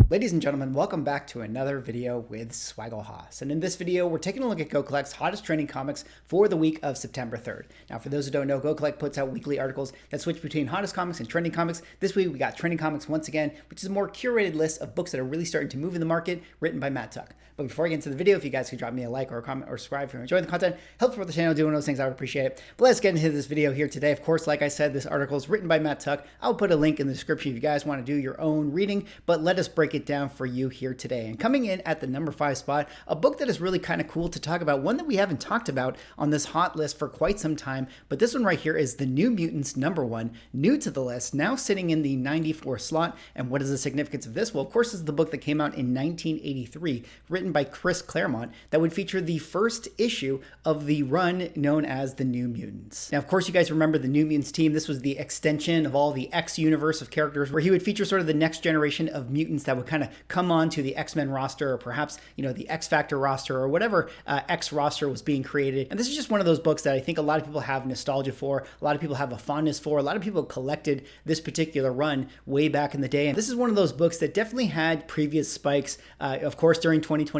Ladies and gentlemen, welcome back to another video with Swaggle Haas. And in this video, we're taking a look at Go Collect's hottest trending comics for the week of September 3rd. Now, for those who don't know, Go Collect puts out weekly articles that switch between hottest comics and trending comics. This week, we got trending comics once again, which is a more curated list of books that are really starting to move in the market, written by Matt Tuck. But before I get into the video, if you guys could drop me a like or a comment or subscribe if you're enjoying the content, helps for the channel, doing those things, I would appreciate it. But let's get into this video here today. Of course, like I said, this article is written by Matt Tuck. I'll put a link in the description if you guys want to do your own reading, but let us break it down for you here today. And coming in at the number 5 spot, a book that is really kind of cool to talk about, one that we haven't talked about on this hot list for quite some time, but this one right here is The New Mutants #1, new to the list, now sitting in the 94 slot. And what is the significance of this? Well, of course, this is the book that came out in 1983, written by Chris Claremont, that would feature the first issue of the run known as The New Mutants. Now, of course, you guys remember the New Mutants team. This was the extension of all the X universe of characters, where he would feature sort of the next generation of mutants that would kind of come on to the XMen roster, or perhaps, the X Factor roster, or whatever X roster was being created. And this is just one of those books that I think a lot of people have nostalgia for, a lot of people have a fondness for, a lot of people collected this particular run way back in the day. And this is one of those books that definitely had previous spikes, of course, during 2021,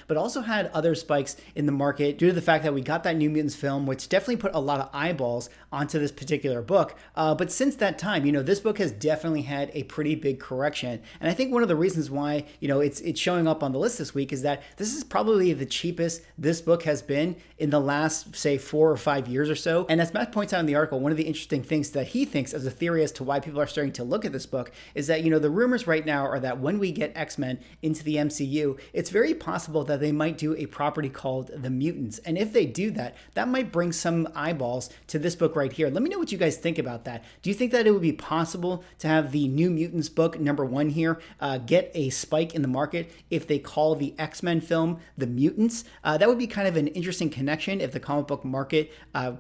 but also had other spikes in the market due to the fact that we got that New Mutants film, which definitely put a lot of eyeballs onto this particular book. But since that time, this book has definitely had a pretty big correction. And I think one of the reasons why, it's showing up on the list this week is that this is probably the cheapest this book has been in the last, say, 4 or 5 years or so. And as Matt points out in the article, one of the interesting things that he thinks as a theory as to why people are starting to look at this book is that, the rumors right now are that when we get X-Men into the MCU, it's very possible that they might do a property called The Mutants. And if they do that, that might bring some eyeballs to this book right here. Let me know what you guys think about that. Do you think that it would be possible to have the New Mutants book #1 here get a spike in the market if they call the X-Men film The Mutants? That would be kind of an interesting connection if the comic book market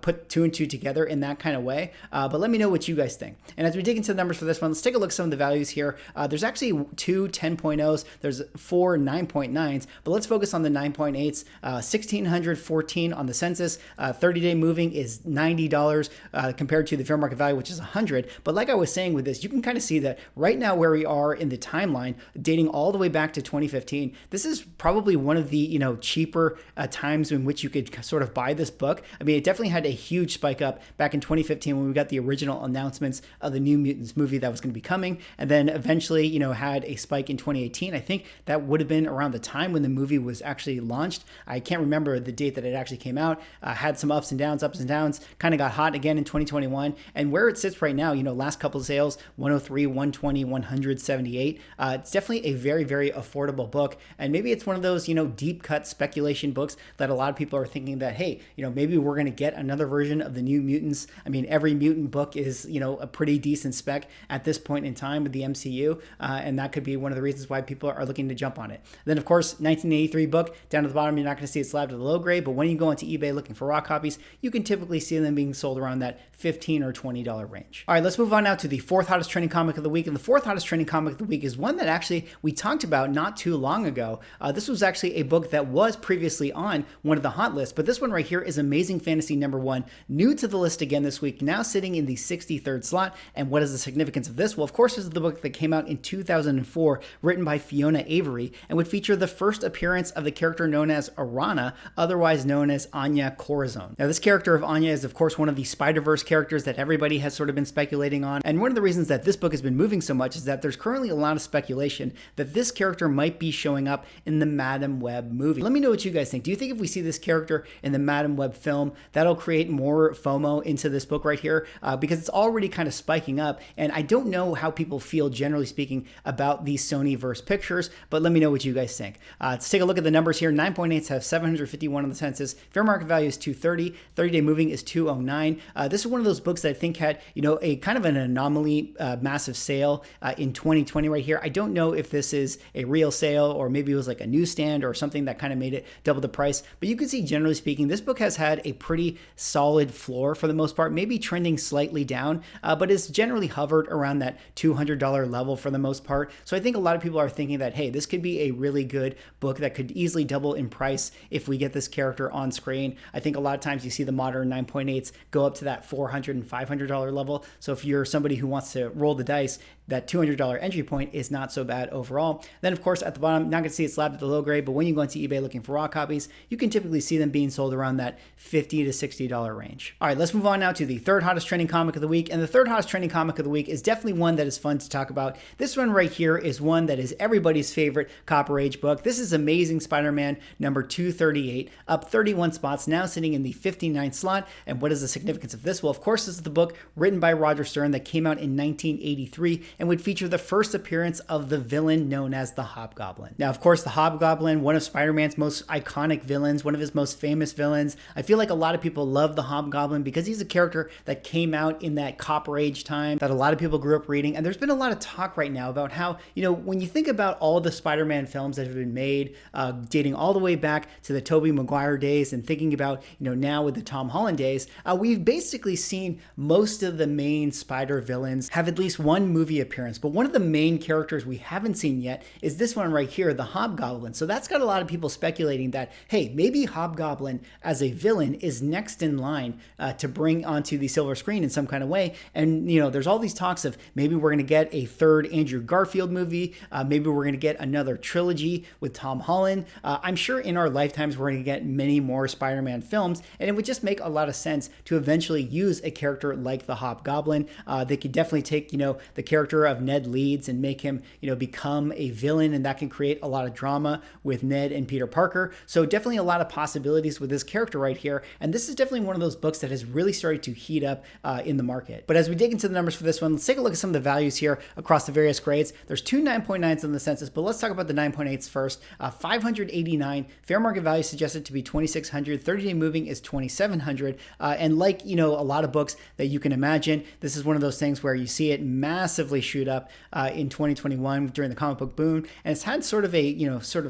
put 2 and 2 together in that kind of way. But let me know what you guys think. And as we dig into the numbers for this one, let's take a look at some of the values here. There's actually 2 10.0s, there's 4 9.9s, but let's focus on the 9.8s. 1,614 on the census. 30-day moving is $90 compared to the fair market value, which is $100. But like I was saying with this, you can kind of see that right now where we are in the timeline, dating all the way back to 2015, this is probably one of the cheaper times in which you could sort of buy this book. I mean, it definitely had a huge spike up back in 2015 when we got the original announcements of the New Mutants movie that was going to be coming, and then eventually had a spike in 2018. I think that would have been around the time when the movie was actually launched. I can't remember the date that it actually came out. Had some ups and downs, kind of got hot again in 2021. And where it sits right now, last couple of sales, 103, 120, 178. It's definitely a very, very affordable book. And maybe it's one of those, deep cut speculation books that a lot of people are thinking that, hey, maybe we're going to get another version of the New Mutants. I mean, every mutant book is, a pretty decent spec at this point in time with the MCU. And that could be one of the reasons why people are looking to jump on it. Then, of course, 1983 book, down at the bottom, you're not going to see it slabbed to the low grade, but when you go onto eBay looking for raw copies, you can typically see them being sold around that $15 or $20 range. All right, let's move on now to the 4th hottest trending comic of the week. And the 4th hottest trending comic of the week is one that actually we talked about not too long ago. This was actually a book that was previously on one of the hot lists, but this one right here is Amazing Fantasy #1, new to the list again this week, now sitting in the 63rd slot. And what is the significance of this? Well, of course, this is the book that came out in 2004, written by Fiona Avery, and would feature the first appearance of the character known as Arana, otherwise known as Anya Corazon. Now, this character of Anya is, of course, one of the Spider-Verse characters that everybody has sort of been speculating on. And one of the reasons that this book has been moving so much is that there's currently a lot of speculation that this character might be showing up in the Madam Web movie. Let me know what you guys think. Do you think if we see this character in the Madam Web film, that'll create more FOMO into this book right here? Because it's already kind of spiking up, and I don't know how people feel, generally speaking, about these Sony-verse pictures, but let me know what you guys think. Let's take a look at the numbers here. 9.8s have 751 on the census. Fair market value is 230. 30-day moving is 209. This is one of those books that I think had, a kind of an anomaly, massive sale in 2020 right here. I don't know if this is a real sale or maybe it was like a newsstand or something that kind of made it double the price. But you can see, generally speaking, this book has had a pretty solid floor for the most part, maybe trending slightly down, but it's generally hovered around that $200 level for the most part. So I think a lot of people are thinking that, hey, this could be a really good book that could easily double in price if we get this character on screen. I think a lot of times you see the modern 9.8s go up to that $400 and $500 level. So if you're somebody who wants to roll the dice, that $200 entry point is not so bad overall. Then of course at the bottom, not going to see it slabbed at the low grade, but when you go into eBay looking for raw copies, you can typically see them being sold around that $50 to $60 range. All right, let's move on now to the third hottest trending comic of the week. And the third hottest trending comic of the week is definitely one that is fun to talk about. This one right here is one that is everybody's favorite Copper Age book. This is Amazing Spider-Man number 238, up 31 spots, now sitting in the 59th slot. And what is the significance of this? Well, of course, this is the book written by Roger Stern that came out in 1983 and would feature the first appearance of the villain known as the Hobgoblin. Now, of course, the Hobgoblin, one of Spider-Man's most iconic villains, one of his most famous villains. I feel like a lot of people love the Hobgoblin because he's a character that came out in that Copper Age time that a lot of people grew up reading. And there's been a lot of talk right now about how, when you think about all the Spider-Man films that have been made, dating all the way back to the Tobey Maguire days and thinking about, now with the Tom Holland days, we've basically seen most of the main Spider villains have at least one movie appearance. But one of the main characters we haven't seen yet is this one right here, the Hobgoblin. So that's got a lot of people speculating that, hey, maybe Hobgoblin as a villain is next in line to bring onto the silver screen in some kind of way. And, there's all these talks of maybe we're going to get a third Andrew Garfield movie. Maybe we're going to get another trilogy with Tom Holland. I'm sure in our lifetimes, we're going to get many more Spider-Man films. And it would just make a lot of sense to eventually use a character like the Hobgoblin. They could definitely take, the character of Ned Leeds and make him, become a villain. And that can create a lot of drama with Ned and Peter Parker. So definitely a lot of possibilities with this character right here. And this is definitely one of those books that has really started to heat up in the market. But as we dig into the numbers for this one, let's take a look at some of the values here across the various grades. There's two 9.9s in the census, but let's talk about the 9.8s first. 589, fair market value suggested to be 2,600, 30-day moving is 2,700. And like, a lot of books that you can imagine, this is one of those things where you see it massively shoot up in 2021 during the comic book boom. And it's had sort of a,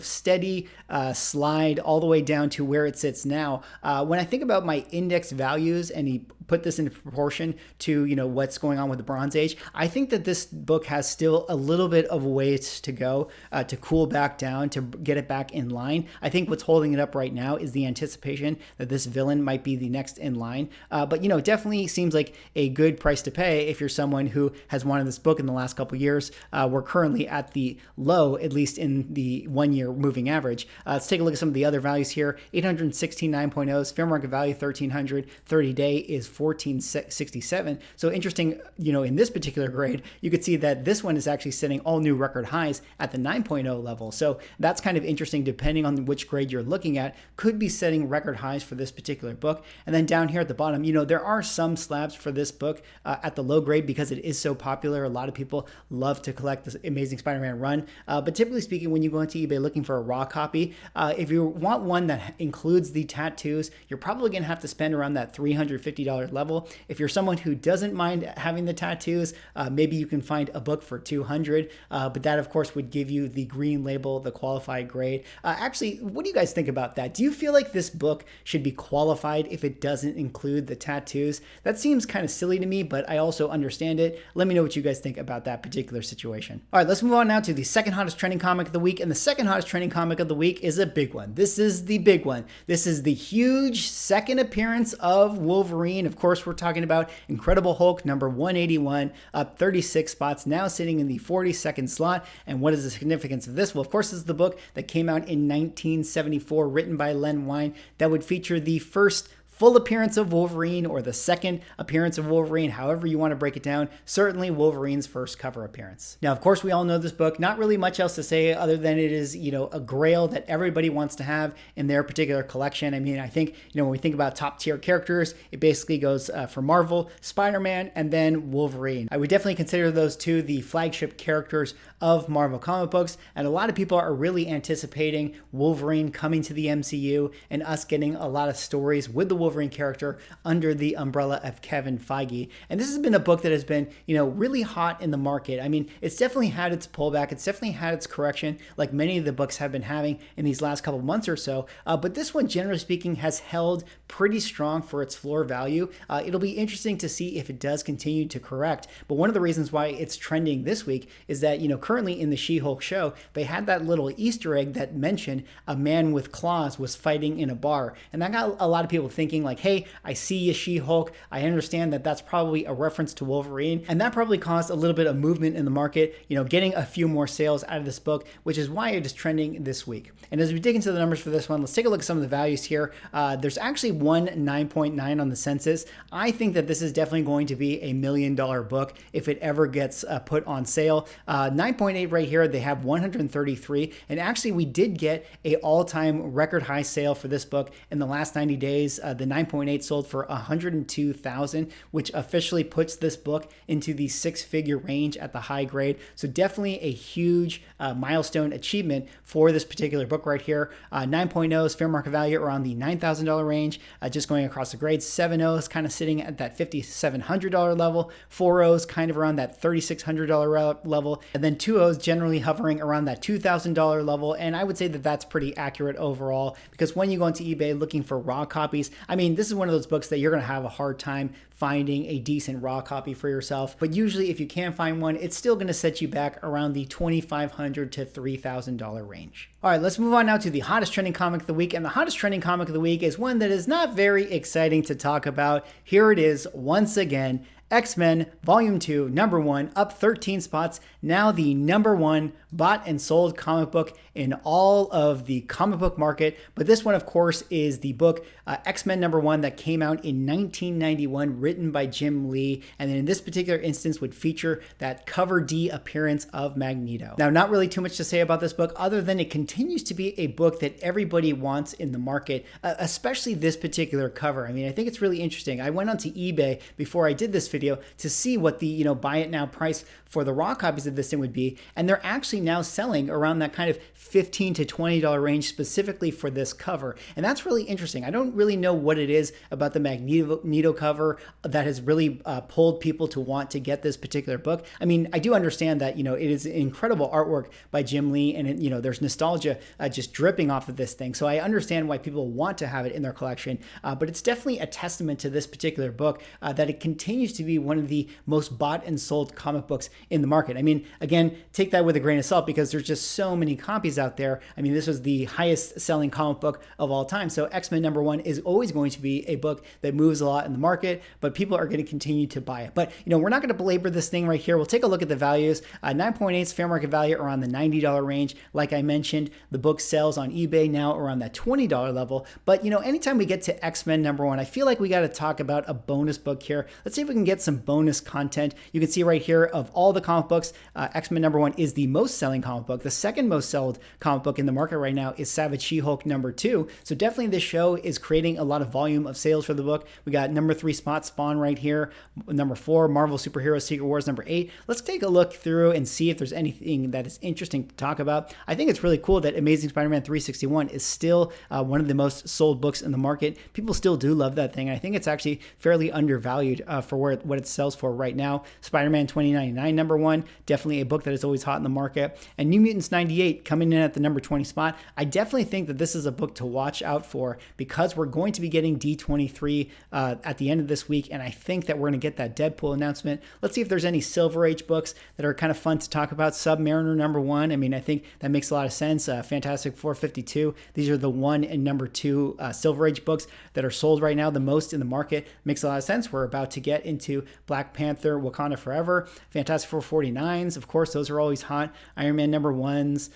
steady slide all the way down to where it sits now. When I think about my index values and he put this into proportion to, what's going on with the Bronze Age, I think that this book has still a little bit of ways to go to cool back down, to get it back in line. I think what's holding it up right now is the anticipation that this villain might be the next in line. But, definitely seems like a good price to pay if you're someone who has wanted this book in the last couple of years. We're currently at the low, at least in the 1 year moving average. Let's take a look at some of the other values here. 816 9.0s, fair market value 1,300, 30-day is 1467. So interesting, in this particular grade, you could see that this one is actually setting all new record highs at the 9.0 level. So that's kind of interesting depending on which grade you're looking at, could be setting record highs for this particular book. And then down here at the bottom, there are some slabs for this book at the low grade because it is so popular. A lot of people love to collect this Amazing Spider-Man run. But typically speaking, when you go into eBay looking for a raw copy, if you want one that includes the tattoos, you're probably going to have to spend around that $350 level. If you're someone who doesn't mind having the tattoos, maybe you can find a book for $200, but that of course would give you the green label, the qualified grade. Actually, what do you guys think about that? Do you feel like this book should be qualified if it doesn't include the tattoos? That seems kind of silly to me, but I also understand it. Let me know what you guys think about that particular situation. All right, let's move on now to the second hottest trending comic of the week. And the second hottest trending comic of the week is a big one. This is the big one. This is the huge second appearance of Wolverine. Of course, we're talking about Incredible Hulk number 181, up 36 spots, now sitting in the 42nd slot. And what is the significance of this? Well, of course, this is the book that came out in 1974, written by Len Wein, that would feature the first full appearance of Wolverine, or the second appearance of Wolverine, however you want to break it down. Certainly Wolverine's first cover appearance. Now, of course, we all know this book. Not really much else to say other than it is, a grail that everybody wants to have in their particular collection. I mean, I think, when we think about top tier characters, it basically goes for Marvel, Spider-Man, and then Wolverine. I would definitely consider those two the flagship characters of Marvel comic books, and a lot of people are really anticipating Wolverine coming to the MCU and us getting a lot of stories with the Wolverine character under the umbrella of Kevin Feige. And this has been a book that has been, really hot in the market. I mean, it's definitely had its pullback. It's definitely had its correction, like many of the books have been having in these last couple months or so. But this one, generally speaking, has held pretty strong for its floor value. It'll be interesting to see if it does continue to correct. But one of the reasons why it's trending this week is that, currently in the She-Hulk show, they had that little Easter egg that mentioned a man with claws was fighting in a bar. And that got a lot of people thinking thinking like, hey, I see a She-Hulk. I understand that that's probably a reference to Wolverine. And that probably caused a little bit of movement in the market, getting a few more sales out of this book, which is why it is trending this week. And as we dig into the numbers for this one, let's take a look at some of the values here. There's actually one 9.9 on the census. I think that this is definitely going to be a $1 million book if it ever gets put on sale. 9.8 right here, they have 133. And actually, we did get a all-time record high sale for this book in the last 90 days. The 9.8 sold for $102,000, which officially puts this book into the six-figure range at the high grade. So definitely a huge milestone achievement for this particular book right here. 9.0's fair market value around the $9,000 range, just going across the grades. 7.0's kind of sitting at that $5,700 level. 4.0's kind of around that $3,600 level. And then 2.0's generally hovering around that $2,000 level. And I would say that that's pretty accurate overall, because when you go into eBay looking for raw copies, I mean, this is one of those books that you're going to have a hard time finding a decent raw copy for yourself. But usually if you can find one, it's still going to set you back around the $2,500 to $3,000 range. All right, let's move on now to the hottest trending comic of the week. And the hottest trending comic of the week is one that is not very exciting to talk about. Here it is once again. X-Men Volume 2, number 1, up 13 spots, now the number 1 bought and sold comic book in all of the comic book market. But this one, of course, is the book X-Men number 1 that came out in 1991, written by Jim Lee. And then in this particular instance would feature that cover D appearance of Magneto. Now, not really too much to say about this book, other than it continues to be a book that everybody wants in the market, especially this particular cover. I mean, I think it's really interesting. I went onto eBay before I did this video to see what the buy it now price for the raw copies of this thing would be, and they're actually now selling around that kind of $15 to $20 range specifically for this cover. And that's really interesting. I don't really know what it is about the Magneto cover that has really pulled people to want to get this particular book. I mean, I do understand that it is incredible artwork by Jim Lee, and there's nostalgia just dripping off of this thing. So I understand why people want to have it in their collection, but it's definitely a testament to this particular book that it continues to be one of the most bought and sold comic books in the market. I mean, again, take that with a grain of salt, because there's just so many copies out there. I mean, this was the highest selling comic book of all time. So X-Men number 1 is always going to be a book that moves a lot in the market, but people are going to continue to buy it. But, we're not going to belabor this thing right here. We'll take a look at the values. 9.8's fair market value around the $90 range. Like I mentioned, the book sells on eBay now around that $20 level. But, anytime we get to X-Men number 1, I feel like we got to talk about a bonus book here. Let's see if we can get some bonus content. You can see right here, of all the comic books, X-Men number 1 is the most selling comic book. The second most sold comic book in the market right now is Savage She-Hulk number 2. So definitely this show is creating a lot of volume of sales for the book. We got number 3 spot Spawn right here. Number 4, Marvel Superheroes Secret Wars number 8. Let's take a look through and see if there's anything that is interesting to talk about. I think it's really cool that Amazing Spider-Man 361 is still one of the most sold books in the market. People still do love that thing. I think it's actually fairly undervalued for what it sells for right now. Spider-Man 2099 number 1, definitely a book that is always hot in the market. And New Mutants 98 coming in at the number 20 spot. I definitely think that this is a book to watch out for, because we're going to be getting D23 at the end of this week, and I think that we're going to get that Deadpool announcement. Let's see if there's any Silver Age books that are kind of fun to talk about. Submariner number 1, I mean, I think that makes a lot of sense. Fantastic 452, these are the 1 and number 2 Silver Age books that are sold right now the most in the market. Makes a lot of sense. We're about to get into Black Panther, Wakanda Forever, Fantastic 449s, of course, those are always hot. Iron Man number 1s,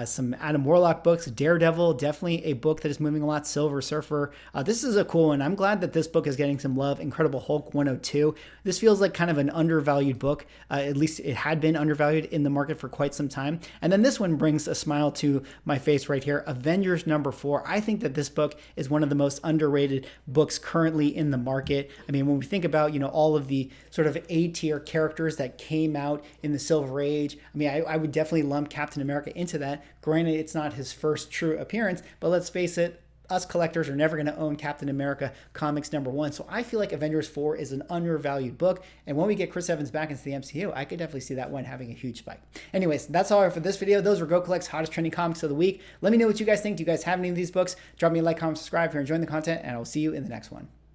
some Adam Warlock books, Daredevil, definitely a book that is moving a lot. Silver Surfer, this is a cool one. I'm glad that this book is getting some love. Incredible Hulk 102. This feels like kind of an undervalued book. At least it had been undervalued in the market for quite some time. And then this one brings a smile to my face right here. Avengers number 4. I think that this book is one of the most underrated books currently in the market. I mean, when we think about, all of the sort of A-tier characters that came out in the Silver Age, I mean, I would definitely lump Captain America into that. Granted, it's not his first true appearance, but let's face it, us collectors are never going to own Captain America comics number 1. So I feel like Avengers 4 is an undervalued book. And when we get Chris Evans back into the MCU, I could definitely see that one having a huge spike. Anyways, that's all for this video. Those were Go Collect's hottest trending comics of the week. Let me know what you guys think. Do you guys have any of these books? Drop me a like, comment, subscribe if you're enjoying the content, and I will see you in the next one.